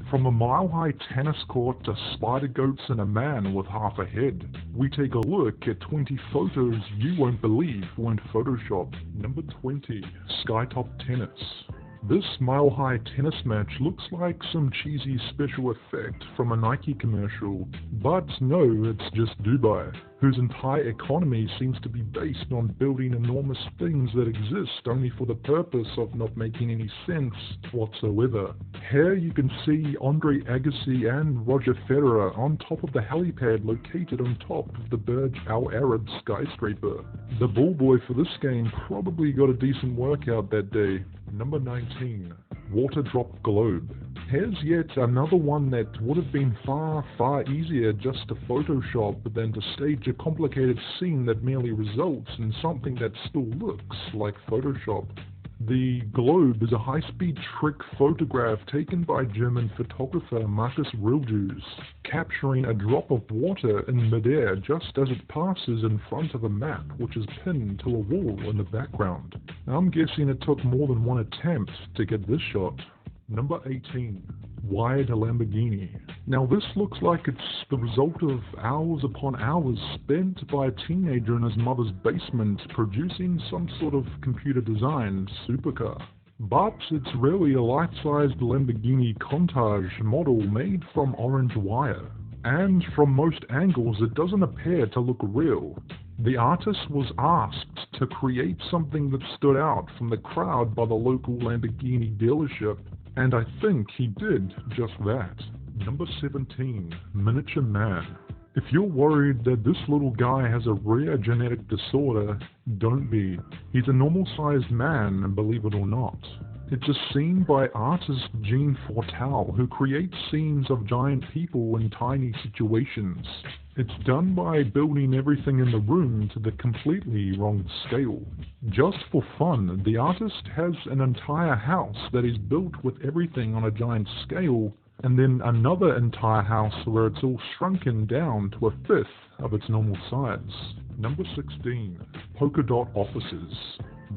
From a mile-high tennis court to spider goats and a man with half a head, we take a look at 20 photos you won't believe weren't photoshopped. Number 20. Skytop Tennis. This mile-high tennis match looks like some cheesy special effect from a Nike commercial, but no, it's just Dubai, whose entire economy seems to be based on building enormous things that exist only for the purpose of not making any sense whatsoever. Here you can see Andre Agassi and Roger Federer on top of the helipad located on top of the Burj Al Arab skyscraper. The ball boy for this game probably got a decent workout that day. Number 19. Water Drop Globe. Here's yet another one that would have been far easier just to Photoshop than to stage a complicated scene that merely results in something that still looks like Photoshop. The globe is a high-speed trick photograph taken by German photographer Markus Riljusz, capturing a drop of water in midair just as it passes in front of a map which is pinned to a wall in the background. I'm guessing it took more than one attempt to get this shot. Number 18. Wired Lamborghini. Now this looks like it's the result of hours upon hours spent by a teenager in his mother's basement producing some sort of computer-designed supercar. But it's really a life-sized Lamborghini Countach model made from orange wire. And from most angles it doesn't appear to look real. The artist was asked to create something that stood out from the crowd by the local Lamborghini dealership, and I think he did just that. Number 17. Miniature Man. If you're worried that this little guy has a rare genetic disorder, don't be. He's a normal-sized man, believe it or not. It's a scene by artist Jean Fortal, who creates scenes of giant people in tiny situations. It's done by building everything in the room to the completely wrong scale. Just for fun, the artist has an entire house that is built with everything on a giant scale, and then another entire house where it's all shrunken down to a fifth of its normal size. Number 16. Polka dot offices.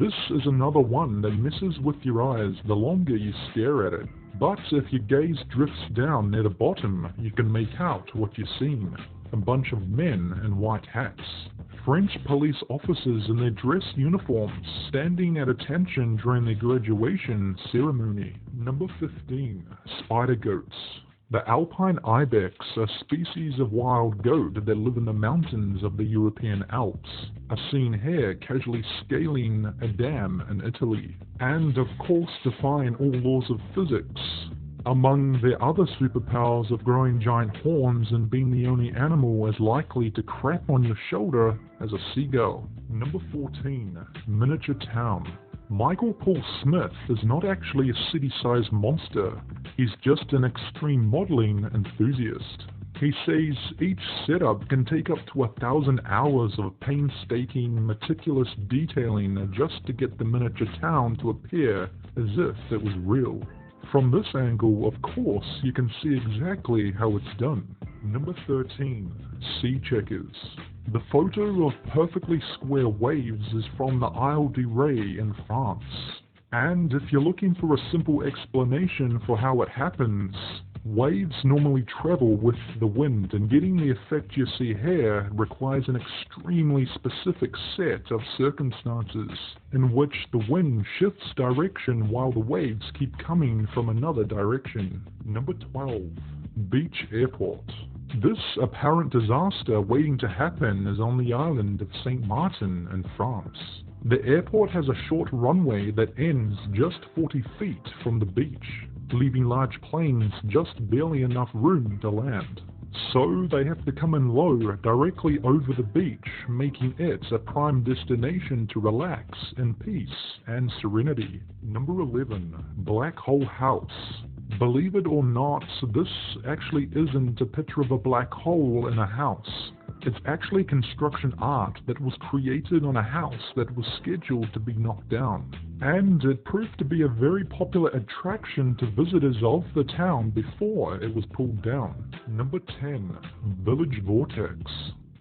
This is another one that messes with your eyes the longer you stare at it. But if your gaze drifts down near the bottom, you can make out what you're seeing. A bunch of men in white hats. French police officers in their dress uniforms standing at attention during their graduation ceremony. Number 15. Spider goats. The Alpine ibex, a species of wild goat that live in the mountains of the European Alps, are seen here casually scaling a dam in Italy, and of course defying all laws of physics. Among their other superpowers of growing giant horns and being the only animal as likely to crap on your shoulder as a seagull. Number 14. Miniature Town. Michael Paul Smith is not actually a city-sized monster, he's just an extreme modeling enthusiast. He says each setup can take up to 1,000 hours of painstaking, meticulous detailing just to get the miniature town to appear as if it was real. From this angle, of course, you can see exactly how it's done. Number 13. Sea Checkers. The photo of perfectly square waves is from the Isle de Ré in France. And if you're looking for a simple explanation for how it happens, waves normally travel with the wind, and getting the effect you see here requires an extremely specific set of circumstances in which the wind shifts direction while the waves keep coming from another direction. Number 12. Beach Airport. This apparent disaster waiting to happen is on the island of Saint Martin in France. The airport has a short runway that ends just 40 feet from the beach, leaving large planes just barely enough room to land. So they have to come in low directly over the beach, making it a prime destination to relax in peace and serenity. Number 11. Black Hole House. Believe it or not, this actually isn't a picture of a black hole in a house. It's actually construction art that was created on a house that was scheduled to be knocked down. And it proved to be a very popular attraction to visitors of the town before it was pulled down. Number 10. Village Vortex.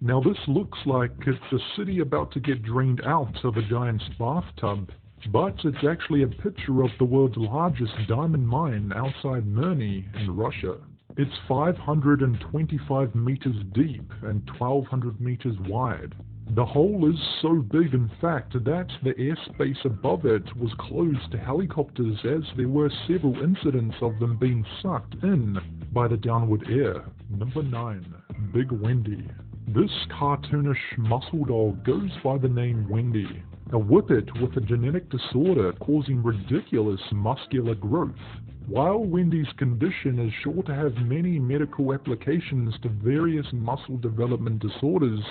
Now this looks like it's a city about to get drained out of a giant bathtub. but it's actually a picture of the world's largest diamond mine outside Mirny in Russia. It's 525 meters deep and 1,200 meters wide. The hole is so big, in fact, that the airspace above it was closed to helicopters, as there were several incidents of them being sucked in by the downward air. Number 9. Big Wendy. This cartoonish muscle dog goes by the name Wendy, a whippet with a genetic disorder causing ridiculous muscular growth. While Wendy's condition is sure to have many medical applications to various muscle development disorders,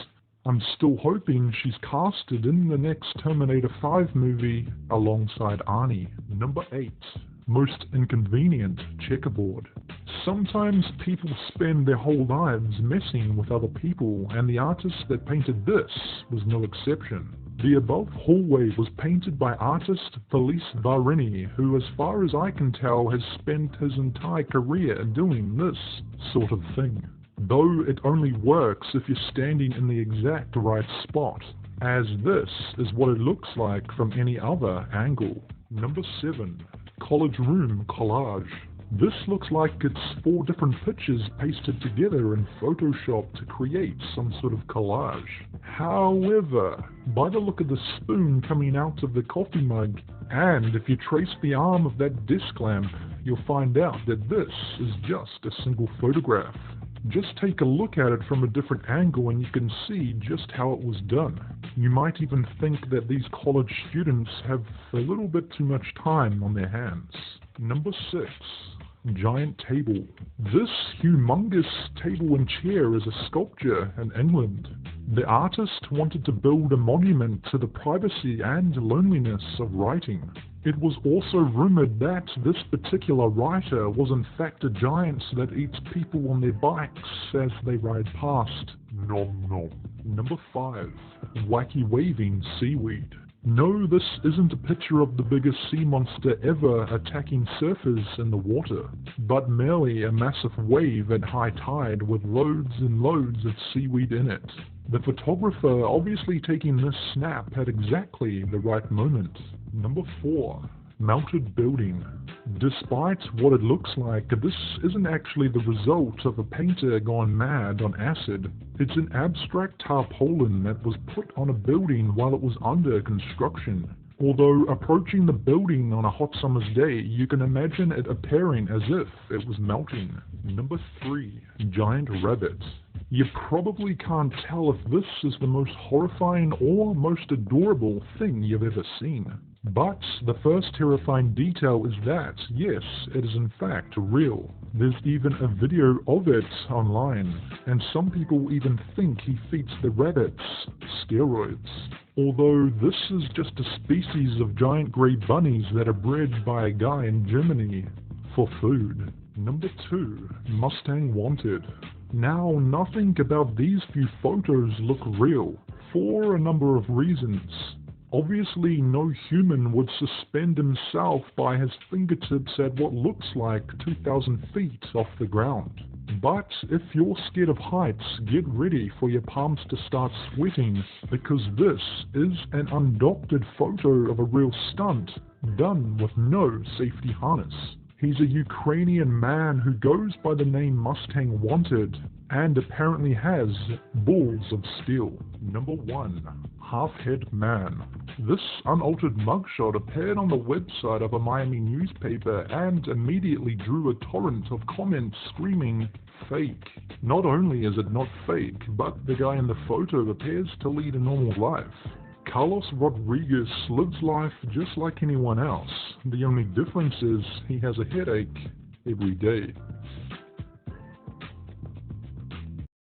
I'm still hoping she's casted in the next Terminator 5 movie alongside Arnie. Number 8. Most inconvenient checkerboard. Sometimes people spend their whole lives messing with other people, and the artist that painted this was no exception. The above hallway was painted by artist Felice Varini, who, as far as I can tell, has spent his entire career doing this sort of thing. Though it only works if you're standing in the exact right spot, as this is what it looks like from any other angle. Number 7. College room collage. This looks like it's 4 different pictures pasted together in Photoshop to create some sort of collage. However, by the look of the spoon coming out of the coffee mug, and if you trace the arm of that desk lamp, you'll find out that this is just a single photograph. Just take a look at it from a different angle and you can see just how it was done. You might even think that these college students have a little bit too much time on their hands. Number 6. Giant table. This humongous table and chair is a sculpture in England. The artist wanted to build a monument to the privacy and loneliness of writing. It was also rumored that this particular writer was in fact a giant that eats people on their bikes as they ride past. Nom nom. Number 5. Wacky waving seaweed. No, this isn't a picture of the biggest sea monster ever attacking surfers in the water, but merely a massive wave at high tide with loads and loads of seaweed in it. The photographer obviously taking this snap at exactly the right moment. Number 4. Melted building. Despite what it looks like, this isn't actually the result of a painter gone mad on acid. It's an abstract tarpaulin that was put on a building while it was under construction. Although approaching the building on a hot summer's day, you can imagine it appearing as if it was melting. Number 3. Giant rabbit. You probably can't tell if this is the most horrifying or most adorable thing you've ever seen. But the first terrifying detail is that, yes, it is in fact real. There's even a video of it online, and some people even think he feeds the rabbits steroids. Although this is just a species of giant grey bunnies that are bred by a guy in Germany for food. Number 2. Mustang wanted. Now, nothing about these few photos look real, for a number of reasons. Obviously, no human would suspend himself by his fingertips at what looks like 2,000 feet off the ground. But if you're scared of heights, get ready for your palms to start sweating, because this is an undoctored photo of a real stunt done with no safety harness. He's a Ukrainian man who goes by the name Mustang Wanted and apparently has balls of steel. Number 1. Half-head man. This unaltered mugshot appeared on the website of a Miami newspaper and immediately drew a torrent of comments screaming, fake. Not only is it not fake, but the guy in the photo appears to lead a normal life. Carlos Rodriguez lives life just like anyone else. The only difference is he has a headache every day.